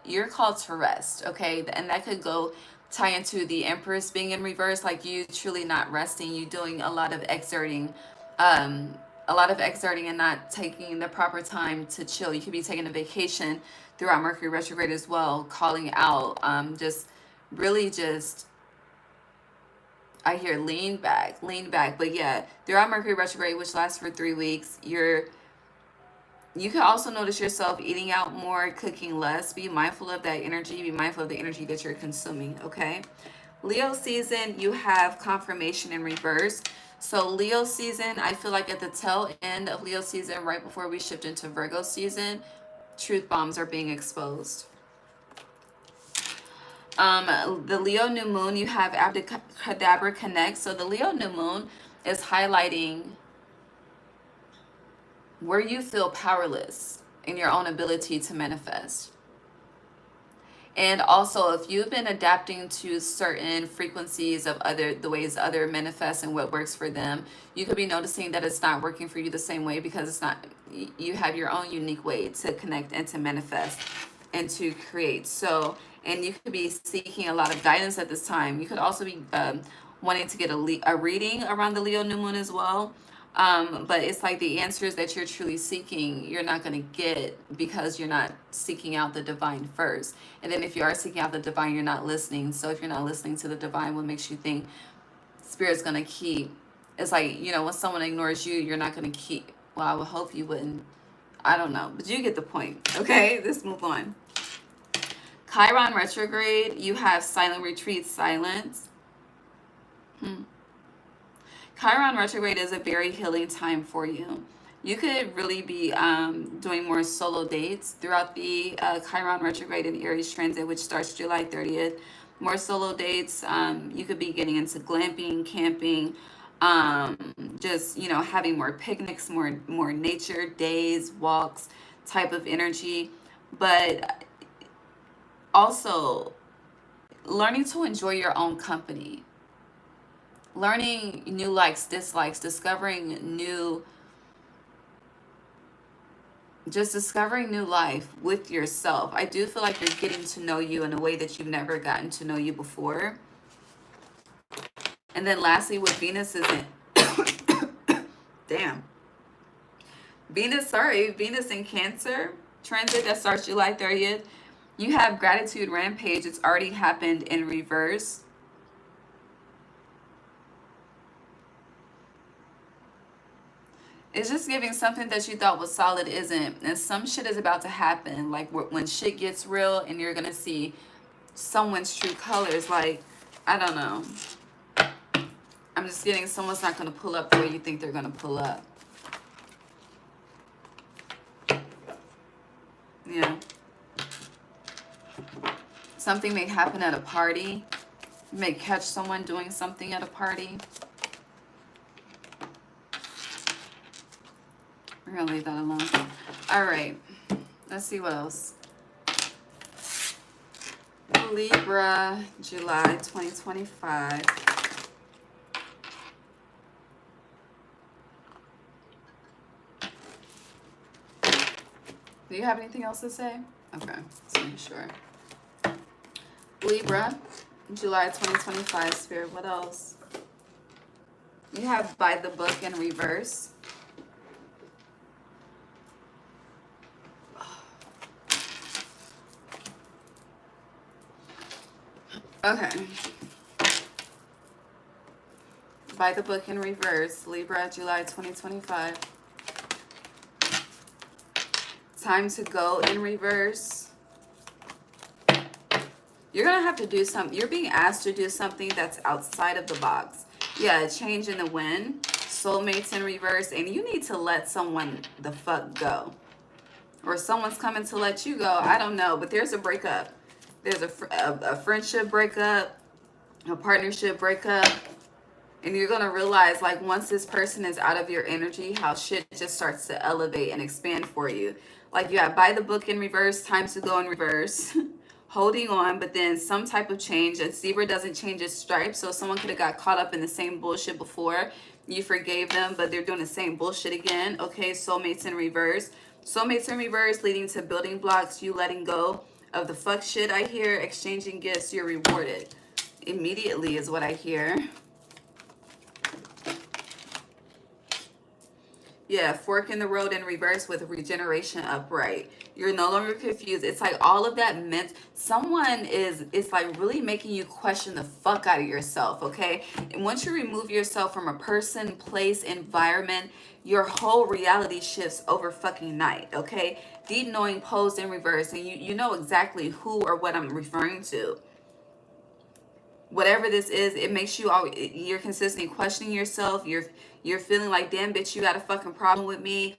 you're called to rest, okay? And that could go tie into the Empress being in reverse, like you truly not resting, you doing a lot of exerting and not taking the proper time to chill. You could be taking a vacation throughout Mercury retrograde as well, calling out, just really just I hear lean back, lean back. But yeah, throughout Mercury retrograde, which lasts for 3 weeks, you can also notice yourself eating out more, cooking less. Be mindful of that energy. Be mindful of the energy that you're consuming, okay? Leo season, you have confirmation in reverse. So Leo season, I feel like at the tail end of Leo season, right before we shift into Virgo season, truth bombs are being exposed. The Leo new moon, you have Abracadabra connect. So the Leo new moon is highlighting where you feel powerless in your own ability to manifest. And also, if you've been adapting to certain frequencies of the ways other manifest and what works for them, you could be noticing that it's not working for you the same way because it's not, you have your own unique way to connect and to manifest and to create. So, and you could be seeking a lot of guidance at this time. You could also be wanting to get a reading around the Leo new moon as well. But it's like the answers that you're truly seeking, you're not going to get because you're not seeking out the divine first. And then if you are seeking out the divine, you're not listening. So if you're not listening to the divine, what makes you think Spirit's going to keep? It's like, you know, when someone ignores you, you're not going to keep. Well, I would hope you wouldn't. I don't know. But you get the point. Okay, let's move on. Chiron retrograde, you have silent retreat, silence. Chiron retrograde is a very healing time for you. You could really be doing more solo dates throughout the Chiron retrograde and Aries transit, which starts July 30th. More solo dates. You could be getting into glamping, camping, just, you know, having more picnics, more nature days, walks type of energy. But also learning to enjoy your own company. Learning new likes, dislikes, discovering new life with yourself. I do feel like you're getting to know you in a way that you've never gotten to know you before. And then lastly, with Venus is in Venus in Cancer transit that starts July 30th. You have gratitude rampage. It's already happened in reverse. It's just giving something that you thought was solid isn't. And some shit is about to happen. Like when shit gets real and you're going to see someone's true colors. Like, I don't know. I'm just getting someone's not going to pull up the way you think they're going to pull up. Yeah. Something may happen at a party. You may catch someone doing something at a party. We're going to leave that alone. All right. Let's see what else. Libra, July 2025. Do you have anything else to say? Okay. Let's make sure. Libra, July 2025. Spirit, what else? You have by the book in reverse. Okay. By the book in reverse, Libra, July 2025. Time to go in reverse. You're going to have to do something. You're being asked to do something that's outside of the box. Yeah, a change in the wind. Soulmates in reverse. And you need to let someone the fuck go. Or someone's coming to let you go. I don't know. But there's a breakup. There's a friendship breakup, a partnership breakup, and you're going to realize, like, once this person is out of your energy, how shit just starts to elevate and expand for you. Like, you have by the book in reverse, time to go in reverse, holding on, but then some type of change. A zebra doesn't change its stripes, so someone could have got caught up in the same bullshit before. You forgave them, but they're doing the same bullshit again. Okay, soulmates in reverse. Soulmates in reverse leading to building blocks, you letting go of the fuck shit. I hear exchanging gifts, you're rewarded immediately is what I hear. Yeah, fork in the road in reverse with regeneration upright. You're no longer confused. It's like all of that meant someone is, it's like really making you question the fuck out of yourself, okay? And once you remove yourself from a person, place, environment, your whole reality shifts over fucking night, okay? Deep knowing posed in reverse, and you know exactly who or what I'm referring to. Whatever this is, it makes you all, you're consistently questioning yourself. You're feeling like, damn bitch, you got a fucking problem with me.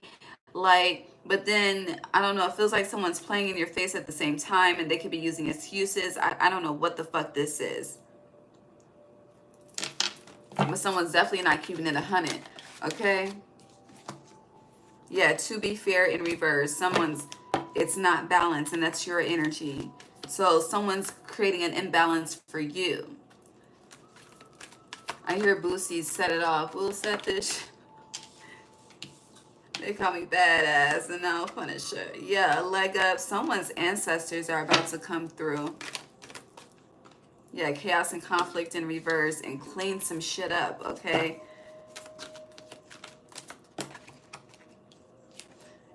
Like, but then I don't know, it feels like someone's playing in your face at the same time, and they could be using excuses. I don't know what the fuck this is, but someone's definitely not keeping it 100, okay? Yeah, to be fair, in reverse, someone's, it's not balanced, and that's your energy. So someone's creating an imbalance for you. I hear Boosie set it off. We'll set this. They call me badass and now Punisher. Yeah, a leg up. Someone's ancestors are about to come through. Yeah, chaos and conflict in reverse and clean some shit up, okay?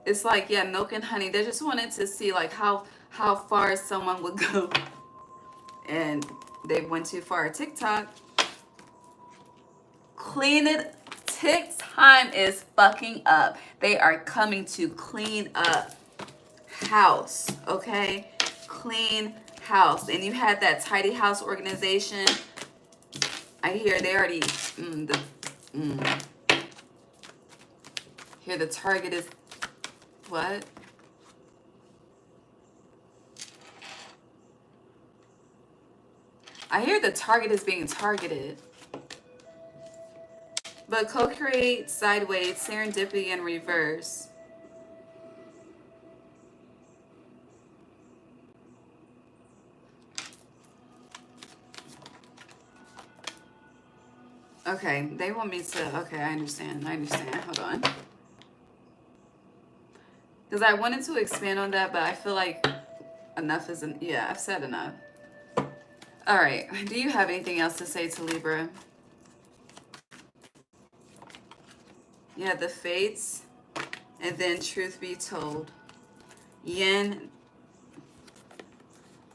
It's like, yeah, milk and honey. They just wanted to see like how far someone would go. And they went too far. TikTok. Clean it. Tick time is fucking up. They are coming to clean up house, okay? Clean house. And you had that tidy house organization. I hear they already here the target is what? I hear the target is being targeted. But co-create sideways, serendipity in reverse. Okay, they want me to, okay, I understand, hold on. Because I wanted to expand on that, but I feel like enough isn't, yeah, I've said enough. All right, do you have anything else to say to Libra? Yeah, the fates, and then truth be told. Yin,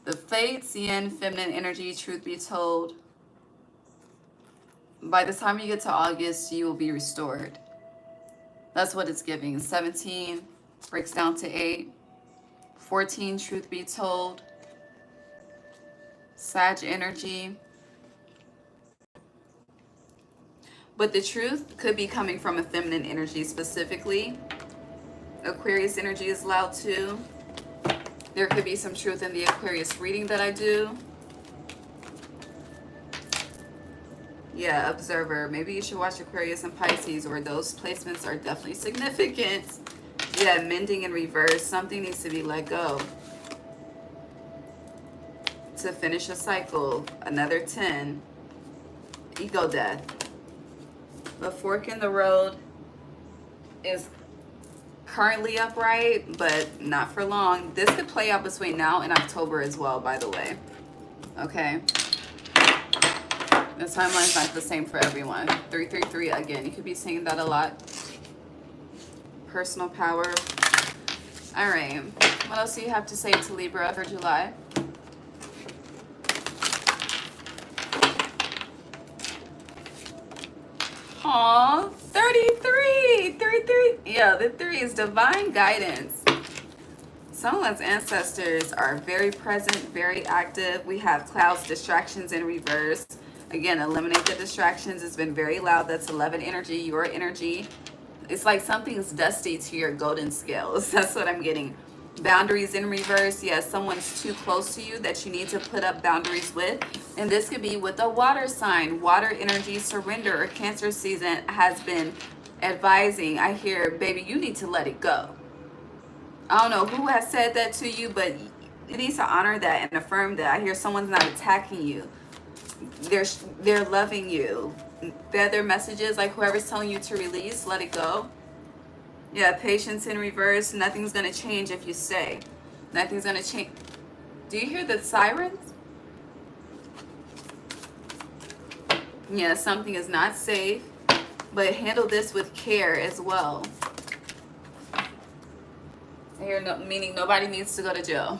the fates, yin, feminine energy, truth be told. By the time you get to August, you will be restored. That's what it's giving. 17 breaks down to 8. 14, truth be told. Sag energy. But the truth could be coming from a feminine energy specifically. Aquarius energy is loud too. There could be some truth in the Aquarius reading that I do. Yeah, observer. Maybe you should watch Aquarius and Pisces, or those placements are definitely significant. Yeah, mending in reverse. Something needs to be let go to finish a cycle. Another 10. Ego death. The fork in the road is currently upright, but not for long. This could play out between now and October as well, by the way. Okay. The timeline's not the same for everyone. 333, again, you could be seeing that a lot. Personal power. All right. What else do you have to say to Libra for July? Aw, 33. 33. Yeah, the 3 is divine guidance. Someone's ancestors are very present, very active. We have clouds, distractions in reverse. Again, eliminate the distractions. It's been very loud. That's 11 energy, your energy. It's like something's dusty to your golden scales. That's what I'm getting. Boundaries in reverse. Yes, someone's too close to you that you need to put up boundaries with. And this could be with a water sign. Water energy, surrender, or Cancer season has been advising. I hear, baby, you need to let it go. I don't know who has said that to you, but you need to honor that and affirm that. I hear someone's not attacking you. They're loving you. Their messages, like whoever's telling you to release, let it go. Yeah, patience in reverse. Nothing's going to change if you stay. Nothing's going to change. Do you hear the sirens? Yeah, something is not safe, but handle this with care as well. Here, no, meaning nobody needs to go to jail.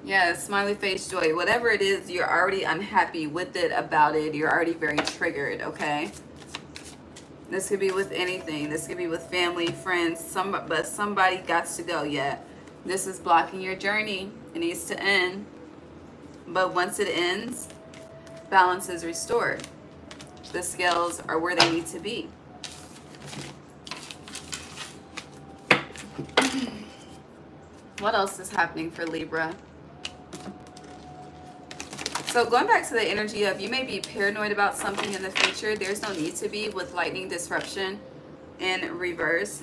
Yeah, smiley face joy. Whatever it is, you're already unhappy with it, about it. You're already very triggered, okay? This could be with anything. This could be with family, friends, but somebody got to go. Yeah, this is blocking your journey. It needs to end. But once it ends, balance is restored. The scales are where they need to be. What else is happening for Libra? So going back to the energy of, you may be paranoid about something in the future. There's no need to be with lightning disruption in reverse.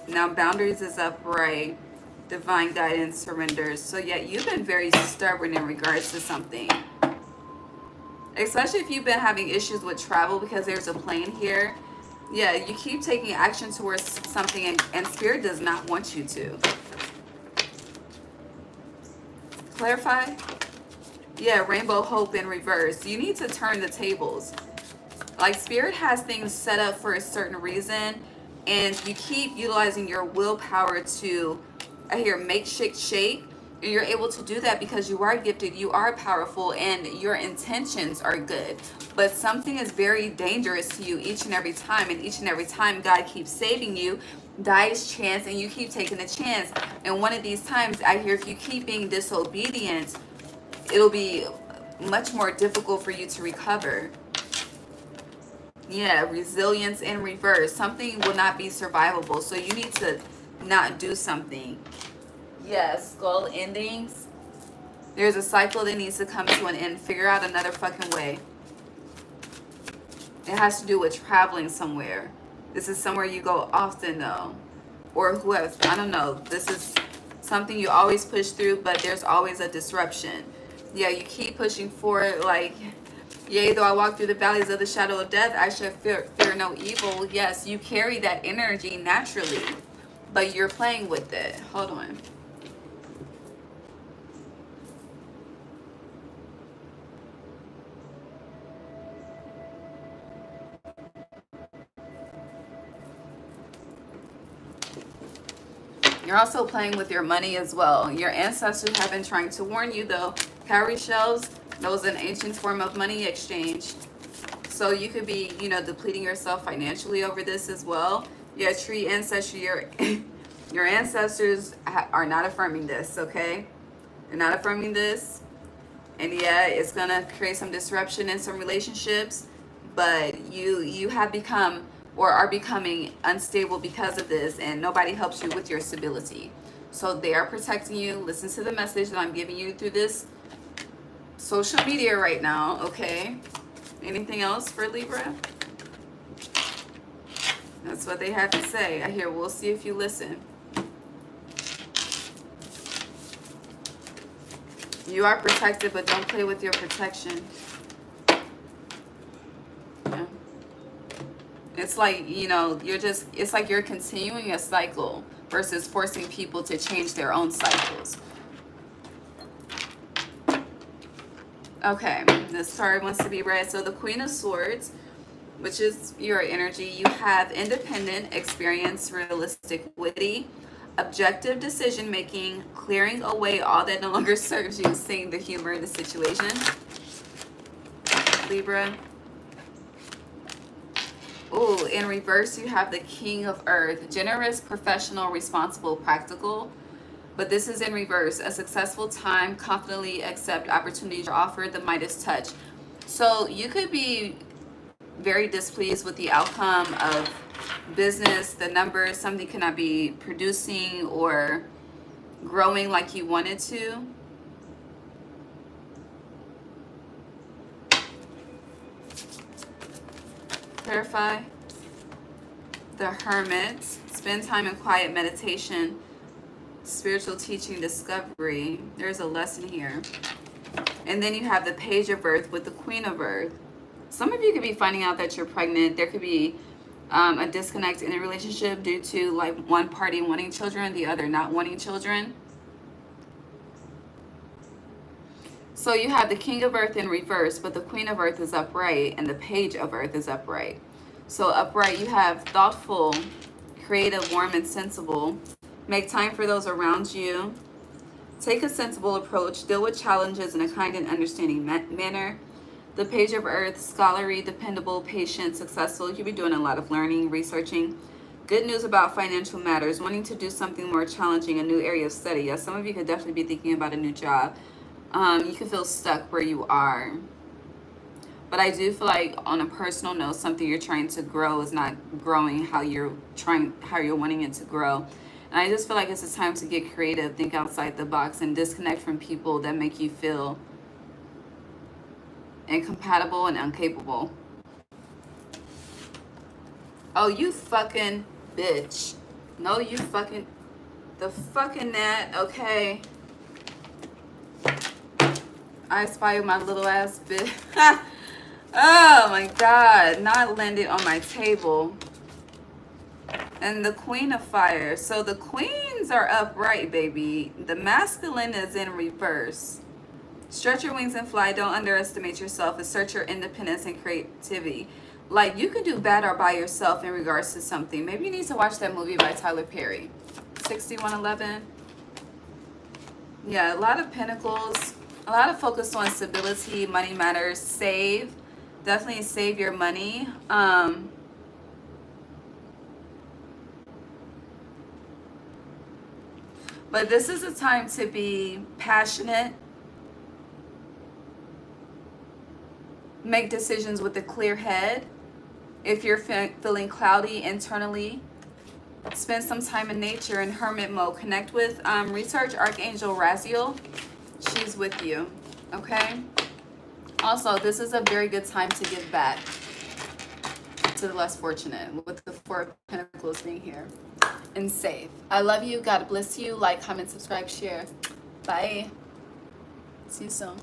Now boundaries is upright. Divine guidance surrenders. So yeah, you've been very stubborn in regards to something. Especially if you've been having issues with travel, because there's a plane here. Yeah, you keep taking action towards something, and Spirit does not want you to. Clarify? Yeah, rainbow hope in reverse. You need to turn the tables. Like, Spirit has things set up for a certain reason, and you keep utilizing your willpower to, I hear, make shit shake. And you're able to do that because you are gifted, you are powerful, and your intentions are good. But something is very dangerous to you each and every time. And each and every time God keeps saving you, dies chance, and you keep taking the chance. And one of these times, I hear, if you keep being disobedient, it'll be much more difficult for you to recover. Yeah, resilience in reverse. Something will not be survivable. So you need to not do something. Yes, skull endings. There's a cycle that needs to come to an end. Figure out another fucking way. It has to do with traveling somewhere. This is somewhere you go often, though. Or who else? I don't know. This is something you always push through, but there's always a disruption. Yeah, you keep pushing forward. Like, yea, though I walk through the valleys of the shadow of death, I shall fear no evil. Yes, you carry that energy naturally, but you're playing with it. Hold on. You're also playing with your money as well. Your ancestors have been trying to warn you, though. Cowrie shells, those an ancient form of money exchange. So you could be, you know, depleting yourself financially over this as well. Yeah, tree ancestry, your ancestors are not affirming this, okay? They're not affirming this. And yeah, it's going to create some disruption in some relationships. But you have become, or are becoming, unstable because of this, and nobody helps you with your stability. So they are protecting you. Listen to the message that I'm giving you through this social media right now, okay? Anything else for Libra? That's what they have to say. I hear, we'll see if you listen. You are protected, but don't play with your protection. Yeah. It's like, you know, it's like you're continuing a cycle versus forcing people to change their own cycles. Okay, this card wants to be read. So the Queen of Swords, which is your energy, you have independent, experience, realistic, witty, objective decision making, clearing away all that no longer serves you, seeing the humor in the situation. Libra. Ooh, in reverse, you have the King of Earth, generous, professional, responsible, practical. But this is in reverse. A successful time, confidently accept opportunities offered, the Midas touch. So you could be very displeased with the outcome of business, the numbers, something cannot be producing or growing like you wanted to. Clarify. The Hermit, spend time in quiet meditation, spiritual teaching, discovery. There's a lesson here. And then you have the Page of Earth with the Queen of Earth. Some of you could be finding out that you're pregnant. There could be a disconnect in a relationship due to like one party wanting children, the other not wanting children. So you have the King of Earth in reverse, but the Queen of Earth is upright and the Page of Earth is upright. So upright, you have thoughtful, creative, warm, and sensible. Make time for those around you. Take a sensible approach. Deal with challenges in a kind and understanding manner. The Page of Earth, scholarly, dependable, patient, successful. You'll be doing a lot of learning, researching. Good news about financial matters. Wanting to do something more challenging, a new area of study. Yes, some of you could definitely be thinking about a new job. You can feel stuck where you are. But I do feel like on a personal note, something you're trying to grow is not growing how you're wanting it to grow. And I just feel like it's a time to get creative, think outside the box, and disconnect from people that make you feel incompatible and incapable. Oh, you fucking bitch. No, you fucking... The fucking that, okay. I spy my little ass bitch. Oh my God. Now it landed on my table. And the Queen of Fire. So the queens are upright, baby. The masculine is in reverse. Stretch your wings and fly. Don't underestimate yourself. Assert your independence and creativity. Like, you can do better by yourself in regards to something. Maybe you need to watch that movie by Tyler Perry. 6111. Yeah, a lot of pentacles. A lot of focus on stability, money matters, save. Definitely save your money. But this is a time to be passionate. Make decisions with a clear head. If you're feeling cloudy internally, spend some time in nature in hermit mode. Connect with, research Archangel Raziel. She's with you, okay? Also, this is a very good time to give back to the less fortunate, with the Four of Pentacles being here. And save. I love you. God bless you. Like, comment, subscribe, share. Bye. See you soon.